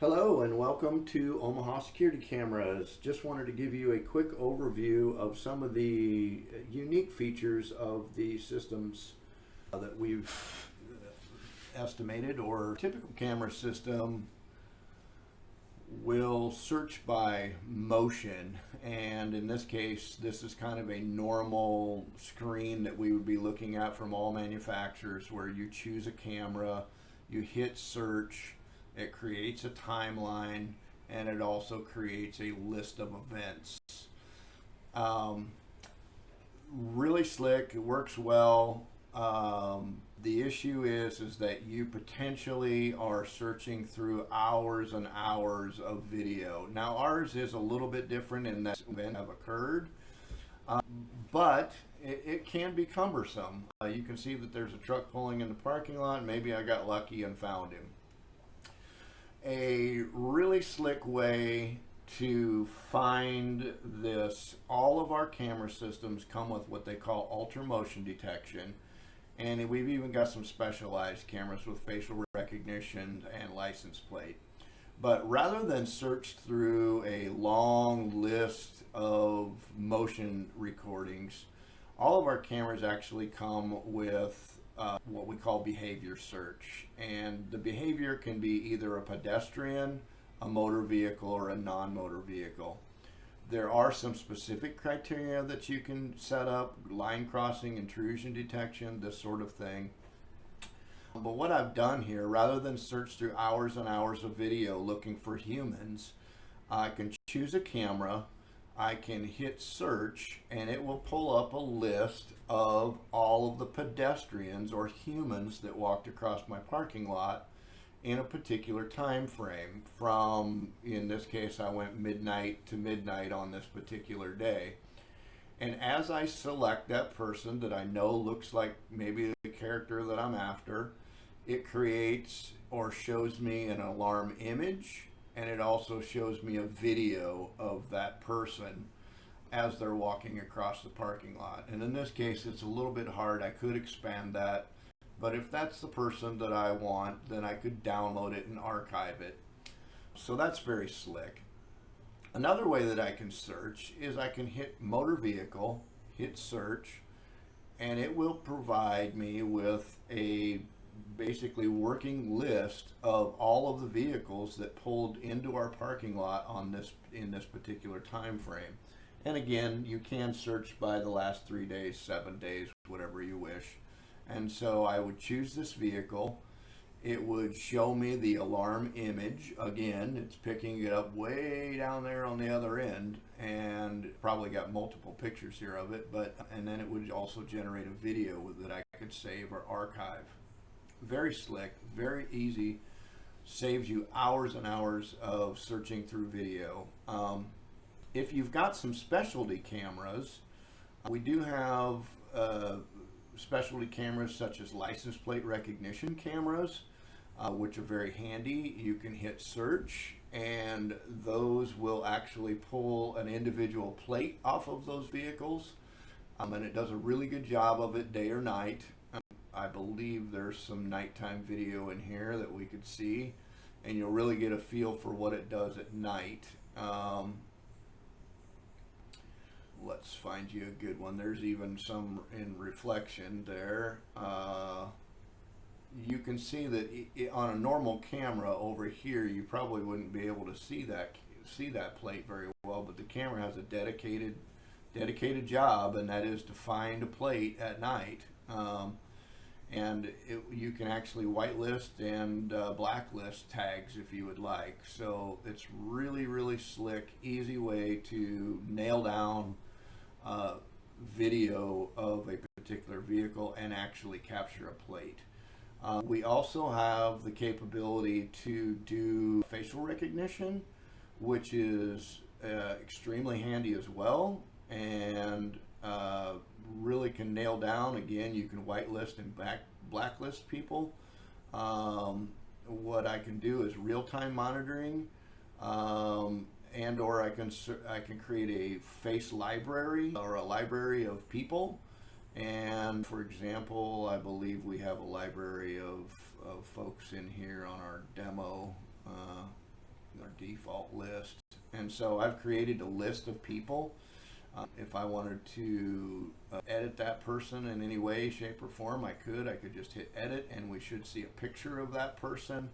Hello and welcome to Omaha Security Cameras. Just wanted to give you a quick overview of some of the unique features of the systems that we've estimated. Or typical camera system will search by motion, and in this case this is kind of a normal screen that we would be looking at from all manufacturers, where you choose a camera, you hit search, it creates a timeline, and it also creates a list of events. Really slick, it works well. The issue is that you potentially are searching through hours and hours of video. Now ours is a little bit different in that events have occurred, but it can be cumbersome. You can see that there's a truck pulling in the parking lot. Maybe I got lucky and found him. A really slick way to find this: all of our camera systems come with what they call ultra motion detection, and we've even got some specialized cameras with facial recognition and license plate. But rather than search through a long list of motion recordings, all of our cameras actually come with what we call behavior search. And the behavior can be either a pedestrian, a motor vehicle, or a non-motor vehicle. There are some specific criteria that you can set up: line crossing, intrusion detection, this sort of thing. But what I've done here, rather than search through hours and hours of video looking for humans, I can choose a camera, I can hit search, and it will pull up a list of all of the pedestrians or humans that walked across my parking lot in a particular time frame. From, in this case, I went midnight to midnight on this particular day. And as I select that person that I know looks like maybe the character that I'm after, it creates or shows me an alarm image, and it also shows me a video of that person as they're walking across the parking lot. And in this case, it's a little bit hard. I could expand that, but if that's the person that I want, then I could download it and archive it. So that's very slick. Another way that I can search is I can hit motor vehicle, hit search, and it will provide me with a basically working list of all of the vehicles that pulled into our parking lot in this particular time frame. And again, you can search by the last 3 days, 7 days, whatever you wish. And so I would choose this vehicle. It would show me the alarm image. Again, it's picking it up way down there on the other end, and probably got multiple pictures here of it, and then it would also generate a video that I could save or archive. Very slick, very easy, saves you hours and hours of searching through video. If you've got some specialty cameras, we do have specialty cameras such as license plate recognition cameras, which are very handy. You can hit search, and those will actually pull an individual plate off of those vehicles, and it does a really good job of it day or night. I believe there's some nighttime video in here that we could see, and you'll really get a feel for what it does at night. Let's find you a good one. There's even some in reflection there. You can see that on a normal camera over here, you probably wouldn't be able to see that plate very well, but the camera has a dedicated job, and that is to find a plate at night. And you can actually whitelist and blacklist tags if you would like. So it's really, really slick, easy way to nail down video of a particular vehicle and actually capture a plate. We also have the capability to do facial recognition, which is extremely handy as well, and really can nail down. Again, you can whitelist and blacklist people. What I can do is real-time monitoring, and or I can create a face library or a library of people. And for example, I believe we have a library of folks in here on our demo. our default list. And so I've created a list of people. If I wanted to edit that person in any way, shape, or form, I could. I could just hit edit, and we should see a picture of that person.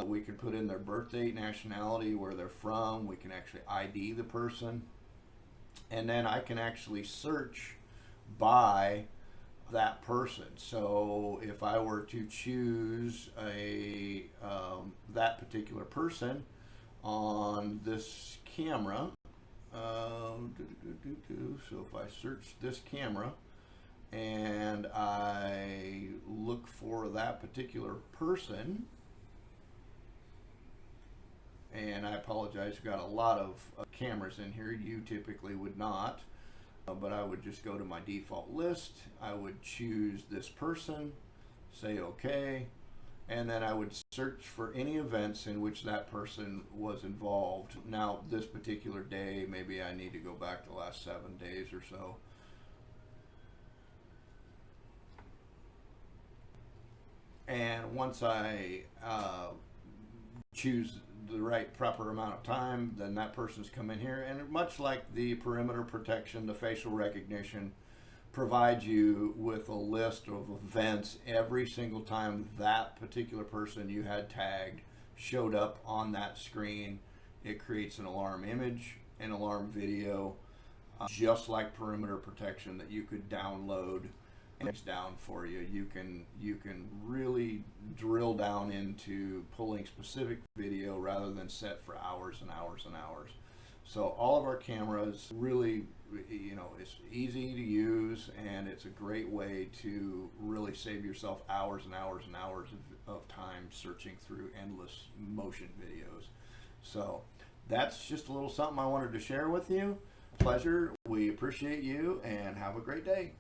We could put in their birth date, nationality, where they're from. We can actually ID the person. And then I can actually search by that person. So if I were to choose that particular person on this camera, so if I search this camera and I look for that particular person, and I apologize, we've got a lot of cameras in here. You typically would not, but I would just go to my default list. I would choose this person, say OK, and then I would search for any events in which that person was involved. Now, this particular day, maybe I need to go back the last 7 days or so. And once I choose the right proper amount of time, then that person's come in here, and much like the perimeter protection, the facial recognition provides you with a list of events every single time that particular person you had tagged showed up on that screen. It creates an alarm image, an alarm video, just like perimeter protection that you could download, and it's down for you. You can really drill down into pulling specific video rather than set for hours and hours and hours. So all of our cameras really, it's easy to use, and it's a great way to really save yourself hours and hours and hours of time searching through endless motion videos. So that's just a little something I wanted to share with you. Pleasure. We appreciate you, and have a great day.